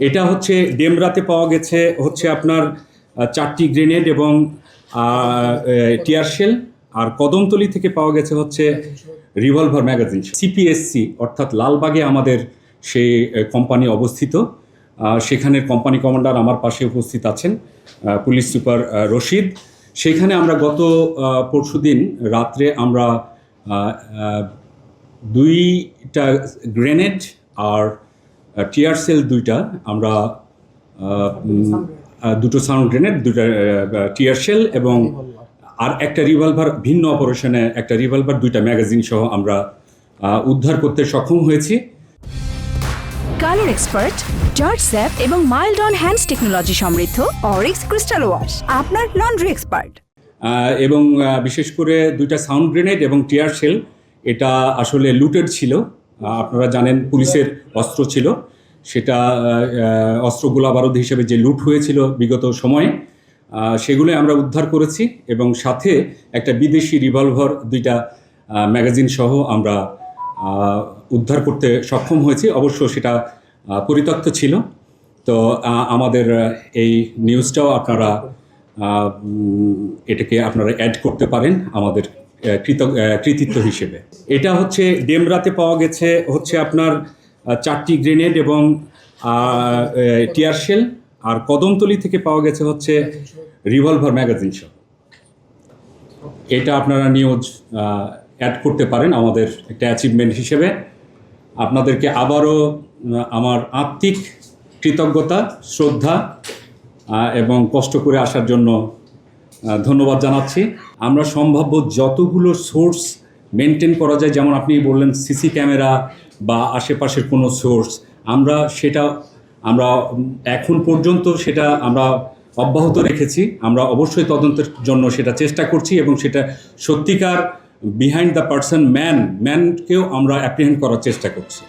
এটা হচ্ছে ডেমরাতে পাওয়া গেছে হচ্ছে আপনার 4টি গ্রেনেড এবং টিয়ার শেল, আর কদমতলী থেকে পাওয়া গেছে হচ্ছে রিভলভার ম্যাগাজিন। সিপিএসসি অর্থাৎ লালবাগে আমাদের সেই কোম্পানি অবস্থিত। সেখানের কোম্পানি কমান্ডার আমার পাশে উপস্থিত আছেন, পুলিশ সুপার রশিদ। সেখানে আমরা গত পরশুদিন রাত্রে আমরা 2টা গ্রেনেড আর টিয়ার সেল 2টা, আমরা 2টো সাউন্ড গ্রেনেড, 2টা টিয়ার শেল এবং আর একটা রিভলভার, ভিন্ন অপারেশনে একটা রিভলভার, 2টা ম্যাগাজিন সহ আমরা উদ্ধার করতে সক্ষম হয়েছি। কালার এক্সপার্ট, জর্জ স্যাপ এবং মাইল্ড অন হ্যান্ডস টেকনোলজি সমৃদ্ধ অরিক্স ক্রিস্টাল ওয়াশ আপনার লন্ড্রি এক্সপার্ট। এবং বিশেষ করে 2টা সাউন্ড গ্রেনেড এবং টিয়ার শেল, এটা আসলে লুটেড ছিল। আপনারা জানেন পুলিশের অস্ত্র ছিল, সেটা অস্ত্র গোলা বারুদ হিসেবে যে লুট হয়েছিল বিগত সময়ে, সেগুলো আমরা উদ্ধার করেছি এবং সাথে একটা বিদেশি রিভলভার 2টা ম্যাগাজিন সহ আমরা উদ্ধার করতে সক্ষম হয়েছি। অবশ্য সেটা পরিত্যক্ত ছিল। তো আমাদের এই নিউজটাও আপনারা এটাকে আপনারা অ্যাড করতে পারেন আমাদের কৃতিত্ব হিসেবে। এটা হচ্ছে ডেমরাতে পাওয়া গেছে হচ্ছে আপনার 4টি গ্রেনেড এবং টিয়ার শেল, আর কদমতলী থেকে পাওয়া গেছে হচ্ছে রিভলভার ম্যাগাজিন সহ। এটা আপনারা নিউজ অ্যাড করতে পারেন আমাদের একটা অ্যাচিভমেন্ট হিসেবে। আপনাদেরকে আবারও আমার আত্মিক কৃতজ্ঞতা, শ্রদ্ধা এবং কষ্ট করে আসার জন্য ধন্যবাদ জানাচ্ছি। আমরা সম্ভাব্য যতগুলো সোর্স মেনটেন করা যায়, যেমন আপনি বললেন সিসি ক্যামেরা বা আশেপাশের কোনো সোর্স, আমরা এখন পর্যন্ত সেটা আমরা অব্যাহত রেখেছি। আমরা অবশ্যই তদন্তের জন্য সেটা চেষ্টা করছি এবং সেটা সত্যিকার বিহাইন্ড দ্য পার্সন ম্যানকেও আমরা অ্যাপ্রিহেন্ড করার চেষ্টা করছি।